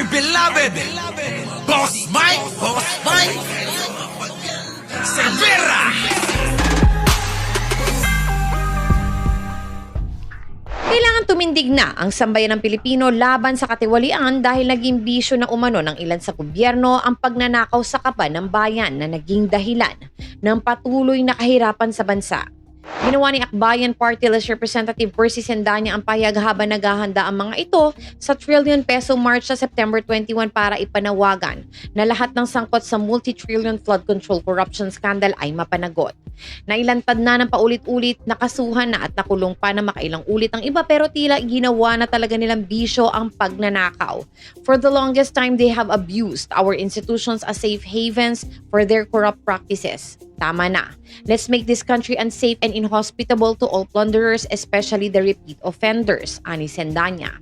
dear beloved, Boss Mike, Cervera. Kailangan tumindig na ang sambayan ng Pilipino laban sa katiwalian dahil naging bisyo na umano ng ilan sa gobyerno ang pagnanakaw sa kaban ng bayan na naging dahilan ng patuloy na kahirapan sa bansa. Ginawa ni Akbayan Party List Representative Percy Sendanya ang pahayag habang naghahanda ang mga ito sa trillion peso march sa September 21 para ipanawagan na lahat ng sangkot sa multi-trillion flood control corruption scandal ay mapanagot. Nailantad na ng paulit-ulit, nakasuhan na at nakulong pa na makailang ulit ang iba pero tila ginawa na talaga nilang bisyo ang pagnanakaw. For the longest time, they have abused our institutions as safe havens for their corrupt practices. Tama na. Let's make this country unsafe and inhospitable to all plunderers, especially the repeat offenders, ani Sendanya.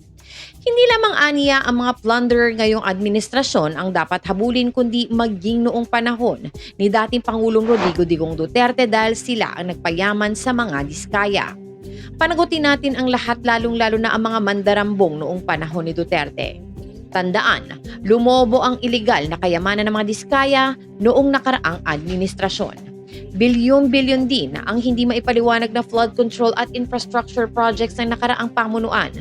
Hindi lamang aniya ang mga plunderer ngayong administrasyon ang dapat habulin kundi maging noong panahon ni dating Pangulong Rodrigo Digong Duterte dahil sila ang nagpayaman sa mga diskaya. Panagutin natin ang lahat lalong-lalo na ang mga mandarambong noong panahon ni Duterte. Tandaan, lumobo ang iligal na kayamanan ng mga diskaya noong nakaraang administrasyon. Bilyon-bilyon din ang hindi maipaliwanag na flood control at infrastructure projects ng nakaraang pamunuan.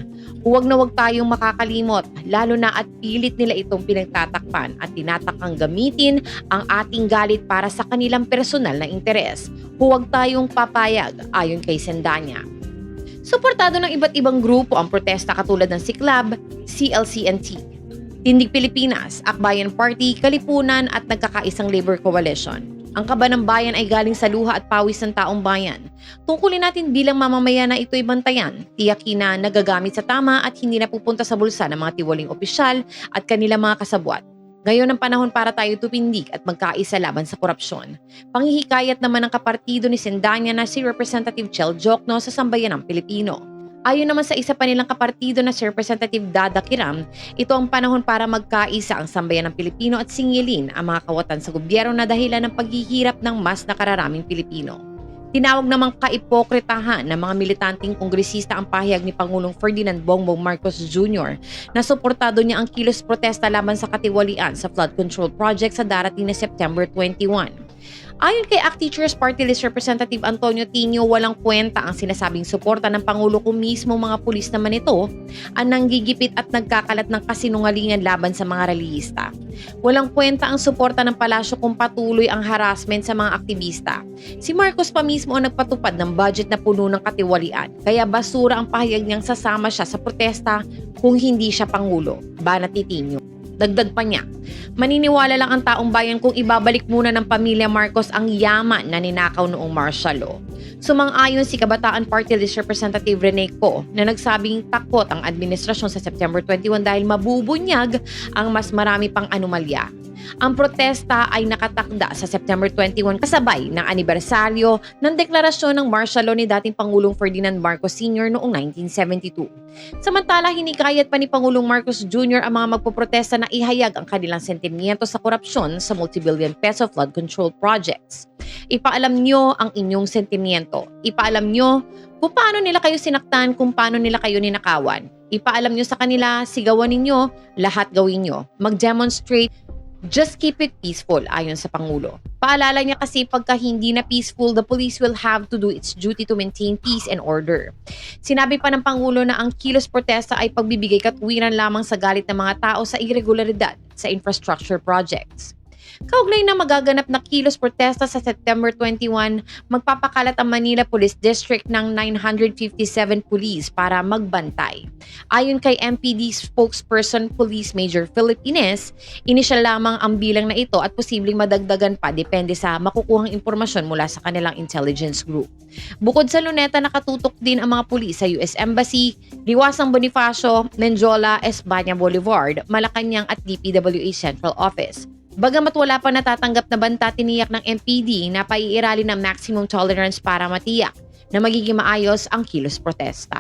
Huwag na huwag tayong makakalimot, lalo na at pilit nila itong pinagtatakpan at tinatakang gamitin ang ating galit para sa kanilang personal na interes. Huwag tayong papayag, ayon kay Sendanya. Suportado ng iba't ibang grupo ang protesta katulad ng Siklab, CLC&T, Tindig Pilipinas, Akbayan Party, Kalipunan at Nagkakaisang Labor Coalition. Ang kaba ng bayan ay galing sa luha at pawis ng taong bayan. Tungkulin natin bilang mamamayan na ito'y bantayan, tiyakin na nagagamit sa tama at hindi napupunta sa bulsa ng mga tiwaling opisyal at kanilang mga kasabwat. Ngayon ang panahon para tayo tumindig at magkaisa laban sa korupsyon. Panghihikayat naman ng kapartido ni Sendanya na si Representative Chel Jokno sa sambayan ng Pilipino. Ayon naman sa isa pa nilang kapartido na si Representative Dada Kiram, ito ang panahon para magkaisa ang sambayan ng Pilipino at singilin ang mga kawatan sa gobyerno na dahilan ng paghihirap ng mas nakararaming Pilipino. Tinawag namang kaipokritahan ng mga militanteng kongresista ang pahayag ni Pangulong Ferdinand Bongbong Marcos Jr. na suportado niya ang kilos protesta laban sa katiwalian sa flood control project sa darating na September 21. Ayon kay ACT Teachers Party List Representative Antonio Tino, walang kwenta ang sinasabing suporta ng Pangulo kung mismo mga pulis naman ito ang nanggigipit at nagkakalat ng kasinungalingan laban sa mga relihista. Walang kwenta ang suporta ng palasyo kung patuloy ang harassment sa mga aktivista. Si Marcos pa mismo ang nagpatupad ng budget na puno ng katiwalian, kaya basura ang pahayag niyang sasama siya sa protesta kung hindi siya Pangulo. Banat ni Tino. Dagdag pa niya, maniniwala lang ang taong bayan kung ibabalik muna ng pamilya Marcos ang yaman na ninakaw noong martial law. Sumang-ayon si Kabataan Party List Representative Rene Co na nagsabing takot ang administrasyon sa September 21 dahil mabubunyag ang mas marami pang anomalya. Ang protesta ay nakatakda sa September 21 kasabay ng anibersaryo ng deklarasyon ng martial law ni dating Pangulong Ferdinand Marcos Sr. noong 1972. Samantala, hinikayat pa ni Pangulong Marcos Jr. ang mga magpoprotesta na ihayag ang kanilang sentimiento sa korupsyon sa multi-billion peso flood control projects. Ipaalam nyo ang inyong sentimiento. Ipaalam nyo kung paano nila kayo sinaktan, kung paano nila kayo ninakawan. Ipaalam nyo sa kanila, sigawan ninyo, lahat gawin nyo. Mag-demonstrate. Just keep it peaceful, ayon sa Pangulo. Paalala niya kasi pagka hindi na peaceful, the police will have to do its duty to maintain peace and order. Sinabi pa ng Pangulo na ang kilos protesta ay pagbibigay katwiran lamang sa galit ng mga tao sa irregularidad sa infrastructure projects. Kaugnay na magaganap na kilos protesta sa September 21, magpapakalat ang Manila Police District ng 957 police para magbantay. Ayon kay MPD spokesperson Police Major Philip Ines, inisyal lamang ang bilang na ito at posibleng madagdagan pa depende sa makukuhang impormasyon mula sa kanilang intelligence group. Bukod sa Luneta, nakatutok din ang mga pulis sa US Embassy, Liwasang Bonifacio, Menjola, España Boulevard, Malacanang at DPWH Central Office. Bagamat wala pa natatanggap na banta, tiniyak ng MPD na paiiralin ng maximum tolerance para matiyak na magiging maayos ang kilos protesta.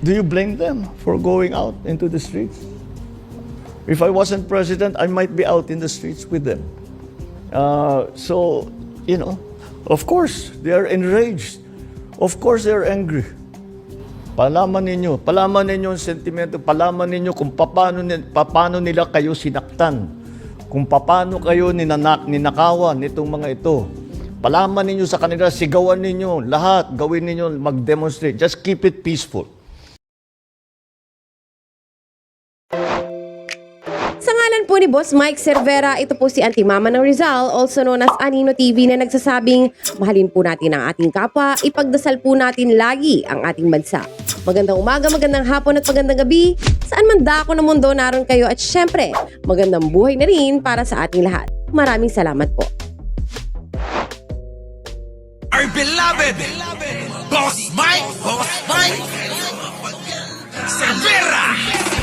Do you blame them for going out into the streets? If I wasn't president, I might be out in the streets with them. So, of course, they are enraged. Of course, they are angry. Palaman ninyo ang sentimento, palaman ninyo kung paano nila kayo sinaktan, kung paano kayo ninakawan nitong mga ito. Palaman ninyo sa kanila, sigawan ninyo, lahat, gawin ninyo, mag-demonstrate. Just keep it peaceful. Sa ngalan po ni Boss Mike Cervera, ito po si Auntie Mama ng Rizal, also known as Anino TV, na nagsasabing, mahalin po natin ang ating kapwa, ipagdasal po natin lagi ang ating bansa. Magandang umaga, magandang hapon at magandang gabi. Saan man dako ng mundo naroon kayo, at syempre, magandang buhay na rin para sa ating lahat. Maraming salamat po. Our beloved Boss Mike Cervera.